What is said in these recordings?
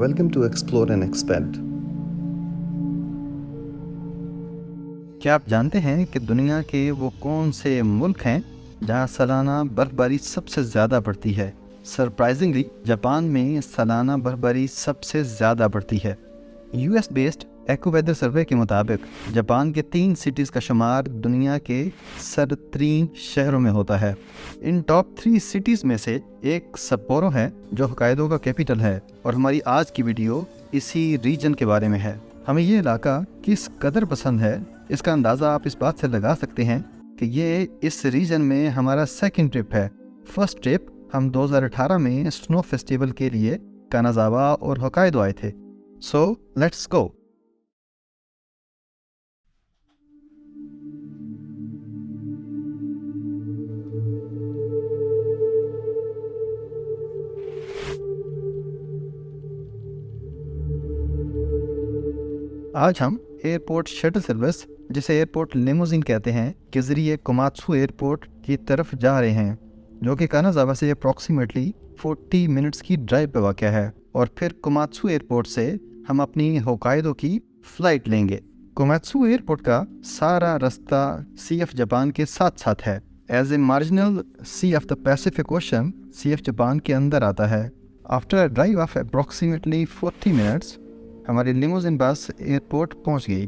Welcome to Explore and Expand. क्या आप जानते हैं कि दुनिया के वो कौन से मुल्क हैं जहां सालाना बर्फबारी सबसे ज़्यादा पड़ती है? सरप्राइजिंगली जापान में सालाना बर्फबारी सबसे ज़्यादा पड़ती है। यूएस बेस्ड एक्वेदर सर्वे के मुताबिक जापान के 3 सिटीज़ का शुमार दुनिया के सरतरीन शहरों में होता है। इन टॉप 3 सिटीज़ में से एक सप्पोरो है जो होकाइडो का कैपिटल है, और हमारी आज की वीडियो इसी रीजन के बारे में है। हमें ये इलाका किस कदर पसंद है इसका अंदाज़ा आप इस बात से लगा सकते हैं कि ये इस रीजन में हमारा सेकंड ट्रिप है। फर्स्ट ट्रिप हम 2018 में स्नो फेस्टिवल के लिए कानाजावा और होकाइडो आए थे। So let's go. आज हम एयरपोर्ट शटल सर्विस, जिसे एयरपोर्ट लिमोजिन कहते हैं, के ज़रिए कोमात्सु एयरपोर्ट की तरफ जा रहे हैं, जो कि कानाजावा से अप्रॉक्सीमेटली 40 मिनट्स की ड्राइव पे वाक़या है। और फिर कोमात्सु एयरपोर्ट से हम अपनी होकाइडो की फ़्लाइट लेंगे। कोमात्सु एयरपोर्ट का सारा रास्ता सी ऑफ जापान के साथ साथ है। As a marginal sea of the Pacific Ocean, sea of Japan के अंदर आता है। After a drive of approximately 40 minutes हमारी लिमोजिन बस एयरपोर्ट पहुंच गई।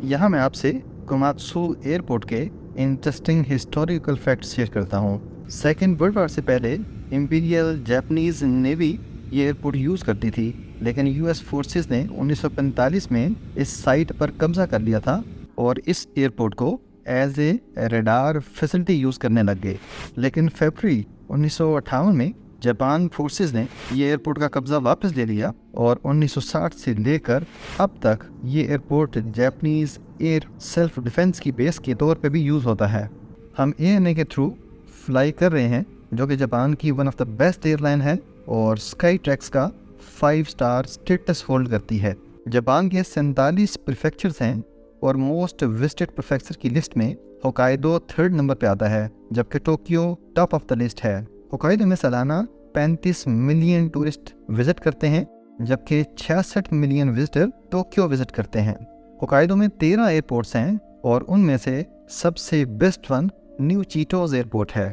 यहाँ मैं आपसे कोमात्सु एयरपोर्ट के इंटरेस्टिंग हिस्टोरिकल फैक्ट्स शेयर करता हूँ। सेकेंड वर्ल्ड वॉर से पहले इंपीरियल जापानीज नेवी ये एयरपोर्ट यूज़ करती थी, लेकिन यूएस फोर्सेस ने 1945 में इस साइट पर कब्जा कर लिया था और इस एयरपोर्ट को as a radar facility use करने लग गए। लेकिन फरवरी 1958 में जापान फोर्सेस ने ये एयरपोर्ट का कब्जा वापस ले लिया और 1960 से लेकर अब तक ये airport Japanese air self defence की बेस के तौर पे भी यूज़ होता है। हम ANA के थ्रू फ्लाई कर रहे हैं, जो कि जापान की one of the best airline है और स्काई ट्रैक्स का 5 स्टार स्टेटस होल्ड करती है। जापान के 47 प्रीफेक्चर्स हैं और मोस्ट विजिटेड प्रीफेक्चर की लिस्ट में होकाइडो 3rd नंबर पे आता है, जबकि Tokyo top of the list है। होकाइडो में सालाना 35 मिलियन टूरिस्ट विजिट करते हैं, जबकि 66 मिलियन विजिटर टोक्यो विजिट करते हैं। होकाइडो में 13 एयरपोर्ट्स हैं और उनमें से सबसे best one new Chitose airport है।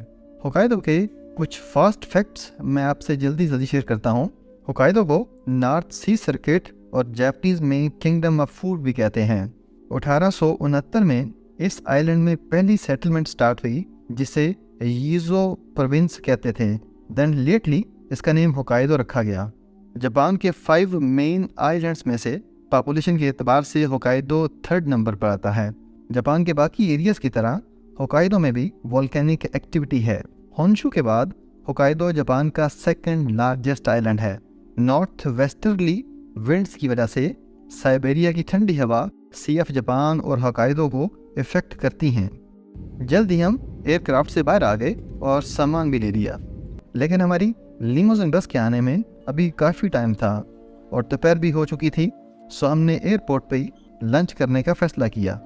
होकाइडो के कुछ फास्ट फैक्ट्स मैं आपसे जल्दी शेयर करता हूँ। होकाइडो को नॉर्थ सी सर्किट और जापानीज में किंगडम ऑफ फूड भी कहते हैं। 1869 में इस आइलैंड में पहली सेटलमेंट स्टार्ट हुई, जिसे यीजो प्रोविंस कहते थे। देन लेटली इसका नेम होकाइडो रखा गया। जापान के 5 मेन आइलैंड्स में से पॉपुलेशन के एतबार से होकाइडो 3rd नंबर पर आता है। जापान के बाकी एरियाज़ की तरह होकाइडो में भी वोल्केनिक एक्टिविटी है। होन्शु के बाद होकाइडो जापान का 2nd लार्जेस्ट आइलैंड है। नॉर्थ वेस्टर्ली विंड्स की वजह से साइबेरिया की ठंडी हवा सी ऑफ जापान और होकाइडो को इफेक्ट करती हैं। जल्द ही हम एयरक्राफ्ट से बाहर आ गए और सामान भी ले लिया, लेकिन हमारी लिमोजिन बस के आने में अभी काफ़ी टाइम था और दोपहर भी हो चुकी थी, सो हमने एयरपोर्ट पे ही लंच करने का फैसला किया।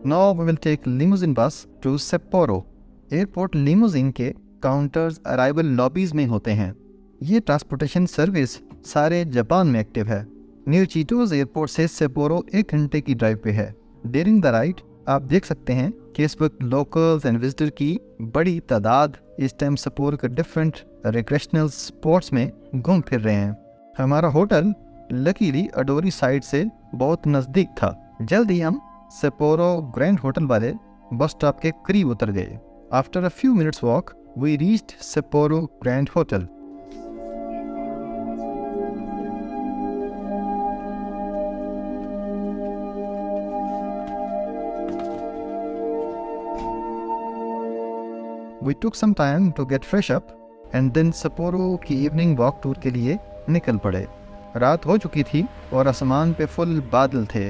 Now we will take limousine bus to Sapporo. Airport limousine के काउंटर्स अराइवल लॉबीज में होते हैं। ये ट्रांसपोर्टेशन सर्विस सारे जापान में एक्टिव है। न्यू चीटोज एयरपोर्ट से सेप्पोरो 1 घंटे की ड्राइव पे है। ड्यूरिंग द राइड आप देख सकते हैं कि इस वक्त लोकल्स एंड विजिटर की बड़ी तादाद इस टाइम सेप्पोरो के डिफरेंट रिक्रेशनल स्पॉट्स में घूम फिर रहे हैं। हमारा होटल लकीली अडोरी साइड से बहुत नज़दीक था। जल्द ही हम सेप्पोरो ग्रैंड होटल वाले बस स्टॉप के करीब उतर गए। After a few minutes walk we reached Sapporo Grand Hotel. We took some time to get fresh up and then Sapporo की इवनिंग वॉक टूर के लिए निकल पड़े। रात हो चुकी थी और आसमान पे फुल बादल थे।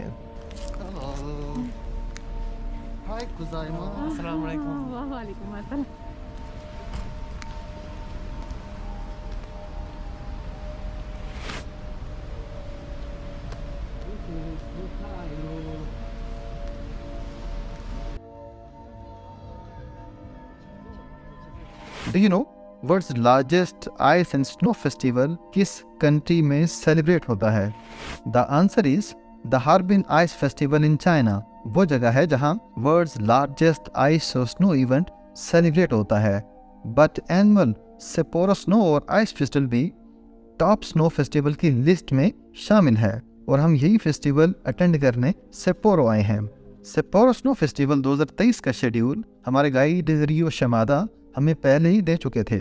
Do you know world's largest ice and snow festival किस कंट्री में सेलिब्रेट होता है? The answer is the Harbin ice festival in China. वो जगह है जहां वर्ल्ड्स लार्जेस्ट आइस और स्नो इवेंट सेलिब्रेट होता है। बट एनुअल सेपोरो स्नो और आइस फेस्टिवल भी टॉप स्नो फेस्टिवल की लिस्ट में शामिल है और हम यही फेस्टिवल अटेंड करने सेपोरो आए हैं। सेपोरो स्नो फेस्टिवल 2023 का शेड्यूल हमारे गाइड रियो शमादा हमें पहले ही दे चुके थे।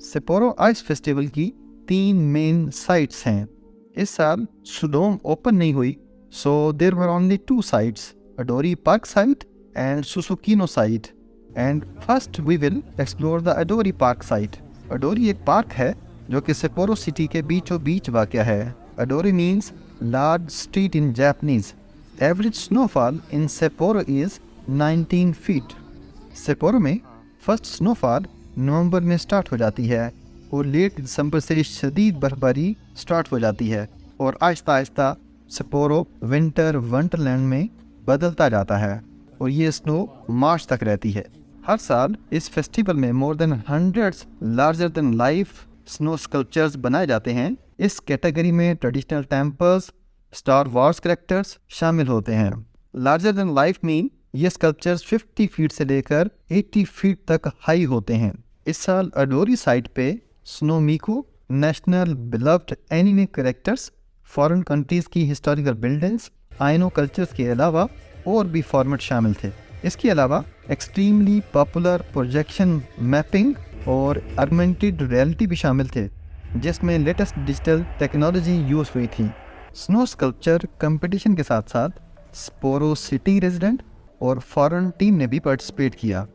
सेपोरो आइस फेस्टिवल की 3 मेन साइट्स हैं। इस साल सुडोम ओपन नहीं हुई, so there were only 2 sites, Odori park site and Susukino site. And first we will explore the Odori park site. Odori एक पार्क है जो कि सेपोरो सिटी के बीचों बीच वाक़या है। Odori means large street in Japanese. Average snowfall in Sapporo is 19 feet. Sapporo में फर्स्ट स्नोफॉल नवंबर में स्टार्ट हो जाती है और लेट दिसंबर से शदीद बर्फबारी स्टार्ट हो जाती है और आहिस्ता आहिस्ता सेपोरो विंटर वंडरलैंड में बदलता जाता है और ये स्नो मार्च तक रहती है। हर साल इस फेस्टिवल में more than 100 larger than life snow sculptures बनाए जाते हैं। इस कैटेगरी में traditional temples, star Wars characters शामिल होते हैं। लार्जर देन लाइफ मीन ये स्कल्पचर्स 50 फीट से लेकर 80 फीट तक हाई होते हैं। इस साल अडोरी साइट पे Snow Miku, national beloved anime characters, foreign countries की हिस्टोरिकल बिल्डिंग्स, आइनो कल्चर्स के अलावा और भी फॉर्मेट शामिल थे। इसके अलावा एक्सट्रीमली पॉपुलर प्रोजेक्शन मैपिंग और ऑगमेंटेड रियलिटी भी शामिल थे, जिसमें लेटेस्ट डिजिटल टेक्नोलॉजी यूज़ हुई थी। स्नो स्कल्पचर कंपटीशन के साथ साथ सेपोरो सिटी रेजिडेंट और फॉरेन टीम ने भी पार्टिसिपेट किया।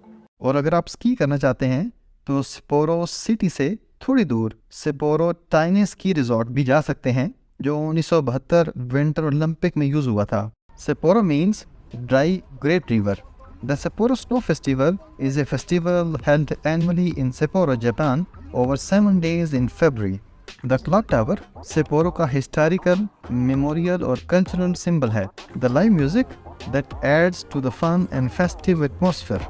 और अगर आप स्की करना चाहते हैं तो सेपोरो सिटी से थोड़ी दूर सेपोरो टाइनी स्की रिजॉर्ट भी जा सकते हैं, जो 1972 विंटर ओलंपिक में यूज़ हुआ था। Sapporo means dry great river. The Sapporo Snow Festival is a festival held annually in Sapporo, Japan, over 7 days in February. The clock tower, Sapporo का historical, memorial और cultural symbol है. The live music that adds to the fun and festive atmosphere.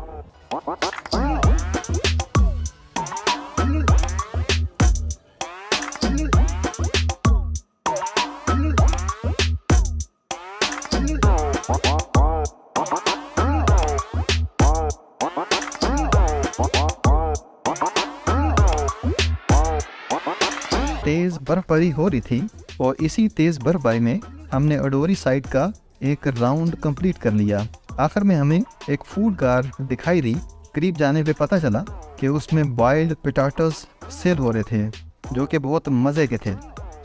तेज़ बर्फबारी हो रही थी और इसी तेज़ बर्फबारी में हमने अडोरी साइड का एक राउंड कंप्लीट कर लिया। आखिर में हमें एक फूड कार दिखाई दी। करीब जाने पे पता चला कि उसमें बॉइल्ड पोटैटोस सेल हो रहे थे, जो कि बहुत मज़े के थे।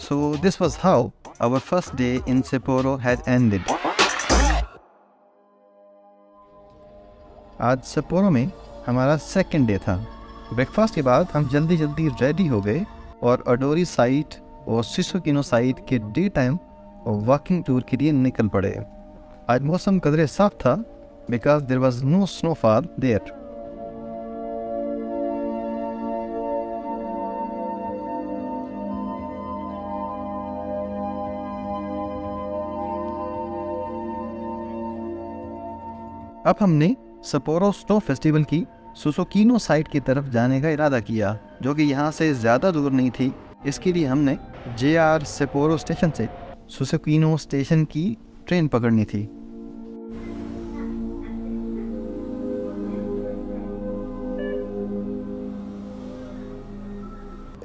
So this was how our first day in Sapporo had ended. आज सेपोरो में हमारा सेकंड डे था। ब्रेकफास्ट के बाद हम जल्दी जल्दी रेडी हो गए और अडोरी साइट और सुसुकिनो साइट के डे टाइम वॉकिंग टूर के लिए निकल पड़े। आज मौसम कदरे साफ था because there was no snowfall there. अब हमने सपोरो स्नो फेस्टिवल की सुसुकिनो साइट की तरफ जाने का इरादा किया, जो कि यहाँ से ज़्यादा दूर नहीं थी। इसके लिए हमने JR सेपोरो स्टेशन से सुसुकिनो स्टेशन की ट्रेन पकड़नी थी।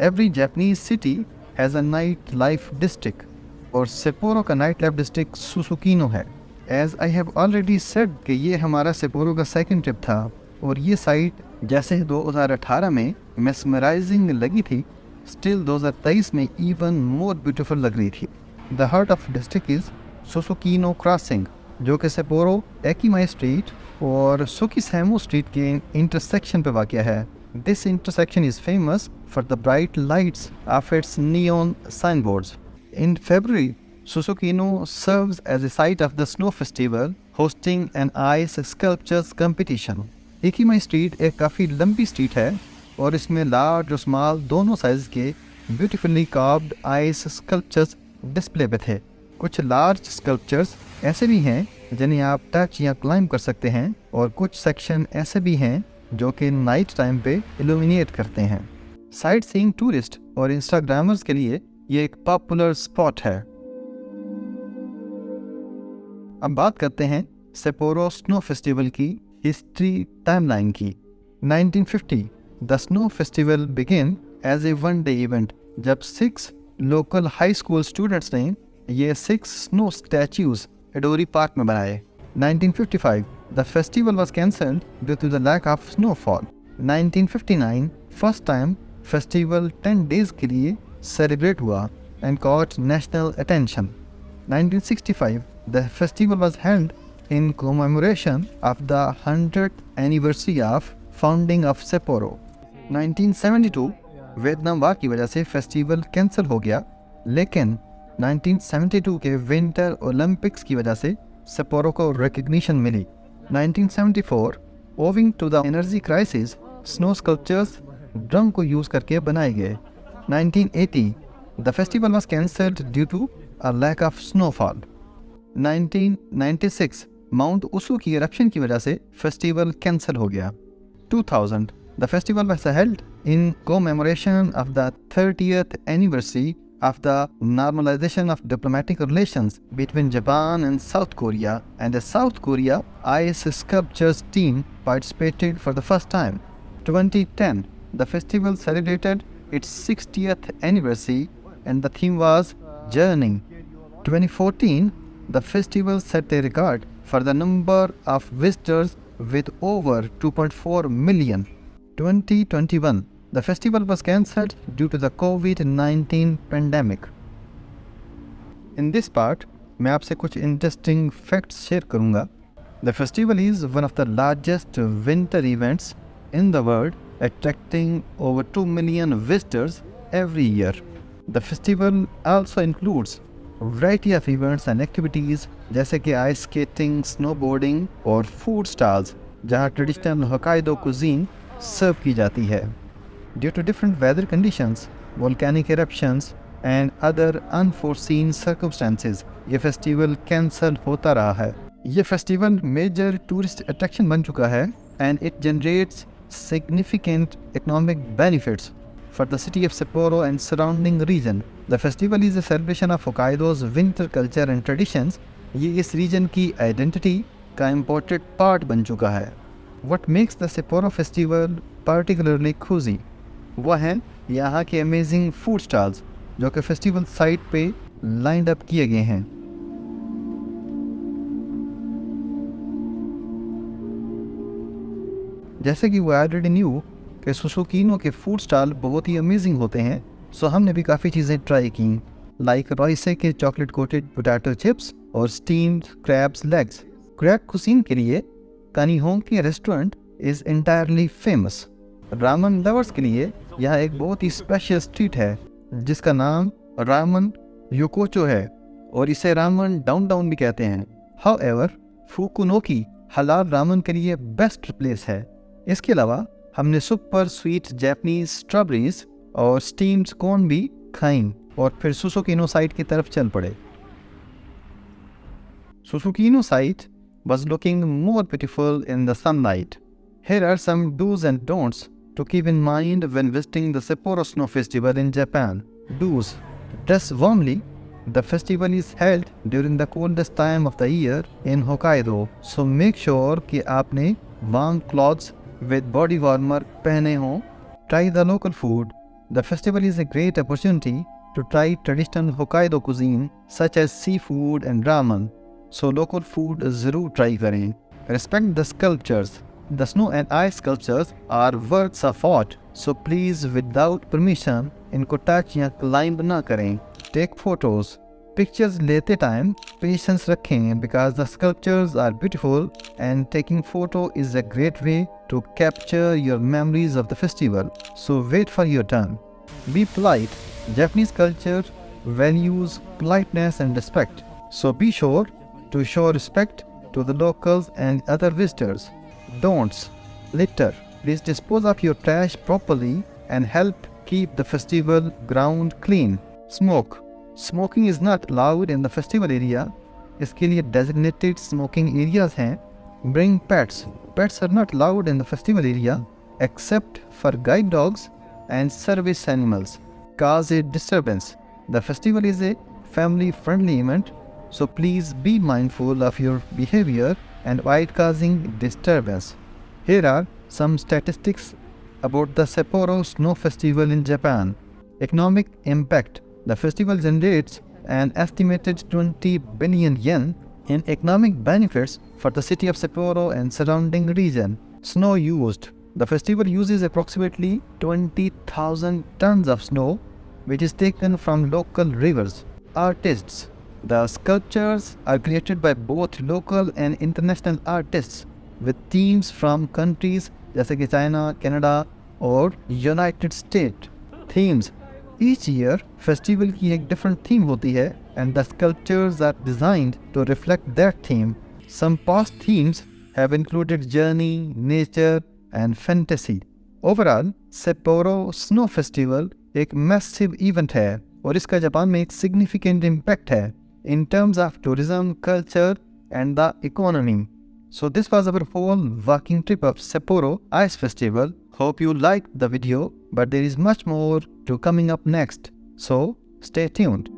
Every Japanese city has a night life district और सेपोरो का नाइट लाइफ डिस्ट्रिक्ट सुसुकिनो है। As I have already said कि ये हमारा सेपोरो का सेकंड ट्रिप था और ये साइट जैसे 2018 में मेस्मराइजिंग लगी थी, स्टिल 2023 में इवन मोर ब्यूटीफुल लग रही थी। The heart of district is Susukino crossing, जो कि सेपोरो एकिमाई स्ट्रीट और सुकिसैमो स्ट्रीट के इंटरसेक्शन पे वाक़या है। This intersection is famous for the bright lights of its neon signboards. In February, Susukino serves as a site of the snow festival, hosting an ice sculptures competition. Ekimae street एक काफ़ी लंबी street है और इसमें large और small दोनों size के beautifully carved ice sculptures display पे थे। कुछ लार्ज स्कल्पचर्स ऐसे भी हैं जिन्हें आप टच या क्लाइंब कर सकते हैं और कुछ सेक्शन ऐसे भी हैं जो कि नाइट टाइम पे इल्यूमिनेट करते हैं। साइट सीइंग टूरिस्ट और इंस्टाग्रामर्स के लिए ये एक पॉपुलर स्पॉट है। अब बात करते हैं सेपोरो स्नो फेस्टिवल की हिस्ट्री टाइमलाइन की। 1950 the snow festival begin as a one day event, जब 6 लोकल हाई स्कूल स्टूडेंट्स ने ये 6 स्नो स्टैच्यूज एडोरी पार्क में बनाए। 1955 the festival was cancelled due to the lack of snowfall. 1959 first time festival 10 days के लिए celebrate हुआ and caught national attention. 1965 the festival was held in commemoration of the 100th anniversary of founding of Sapporo। 1972 Vietnam वार की वजह से festival cancel हो गया, लेकिन 1972 के विंटर ओलंपिक्स की वजह से सपोरो को रिकग्निशन मिली। 1974 owing to the energy crisis snow sculptures drum को यूज करके बनाए गए। 1980 the festival was cancelled due to a lack of snowfall. 1996 Mount Usu की इरप्शन की वजह से फेस्टिवल कैंसिल हो गया। 2000 the festival was held in commemoration of the 30th anniversary of the normalization of diplomatic relations between Japan and South Korea, and the South Korea ice sculptures team participated for the first time. 2010 the festival celebrated its 60th anniversary and the theme was Journey. 2014 the festival set a record for the number of visitors with over 2.4 million. 2021 the festival was cancelled due to the COVID-19 pandemic. In this part मैं आपसे कुछ interesting facts share करूंगा। The festival is one of the largest winter events in the world, attracting over 2 million visitors every year. The festival also includes a variety of events and activities जैसे कि ice skating, snowboarding और food stalls जहाँ traditional Hokkaido cuisine सर्व की जाती है। Due to different weather conditions, volcanic eruptions and other unforeseen circumstances, ये festival cancel होता रहा है। ये फेस्टिवल मेजर टूरिस्ट अट्रैक्शन बन चुका है and it generates significant economic benefits for the city of Sapporo and surrounding region. The festival is a celebration of Hokkaido's winter culture and traditions. ये इस reason की आइडेंटिटी का important part बन चुका है। What makes the Sapporo festival particularly cozy? वह हैं यहाँ के अमेजिंग फूड स्टॉल्स जो कि फेस्टिवल साइट पे लाइंड अप किए गए हैं। जैसे कि वो ऑलरेडी न्यू कि सुसुकीनो के फूड स्टॉल बहुत ही अमेजिंग होते हैं, सो हमने भी काफ़ी चीज़ें ट्राई की, लाइक रॉयसे के चॉकलेट कोटेड पोटैटो चिप्स और steamed crabs legs. Crab cuisine के लिए कानिहोंग के restaurant is entirely famous. Raman lovers के लिए यह एक बहुत ही स्पेशल स्ट्रीट है जिसका नाम रामन योकोचो है और इसे रामन डाउनटाउन भी कहते हैं। हाउएवर फुकुनोकी हलाल रामन के लिए बेस्ट प्लेस है। इसके अलावा हमने सुपर स्वीट जैपनीज स्ट्रॉबेरीज और स्टीम्ड कॉर्न भी खाई और फिर सुसुकीनो साइट की तरफ चल पड़े। सुसुकीनो site was looking more beautiful in the sunlight. Here are some do's and don'ts to keep in mind when visiting the Sapporo Snow Festival in Japan. Do's: dress warmly. The festival is held during the coldest time of the year in Hokkaido, so make sure कि आपने warm clothes with body warmer पहने हों। Try the local food. The festival is a great opportunity to try traditional Hokkaido cuisine such as seafood and ramen. So local food ज़रूर try करें। Respect the sculptures. The snow and ice sculptures are works of art, so please without permission इनको touch या climb ना करें। Take photos. Pictures लेते time patience रखें because the sculptures are beautiful and taking photo is a great way to capture your memories of the festival. So wait for your turn. Be polite. Japanese culture values politeness and respect, so be sure to show respect to the locals and other visitors. Don'ts: litter. Please dispose of your trash properly and help keep the festival ground clean. Smoke. Smoking is not allowed in the festival area. इसके लिए designated smoking areas हैं Bring pets. Pets are not allowed in the festival area except for guide dogs and service animals. Cause a disturbance. The festival is a family-friendly event, so please be mindful of your behavior and avoid causing disturbance. Here are some statistics about the Sapporo Snow Festival in Japan. Economic impact. The festival generates an estimated 20 billion yen in economic benefits for the city of Sapporo and surrounding region. Snow used. The festival uses approximately 20,000 tons of snow, which is taken from local rivers. Artists. The sculptures are created by both local and international artists with themes from countries जैसे कि China, Canada और United States. Themes. Each year, festival की एक different theme होती है and the sculptures are designed to reflect that theme. Some past themes have included journey, nature and fantasy. Overall, Sapporo Snow Festival एक massive event है और इसका Japan में एक significant impact है in terms of tourism, culture and the economy. So this was our whole walking trip of Sapporo Ice Festival. Hope you liked the video, but there is much more to coming up next. So stay tuned.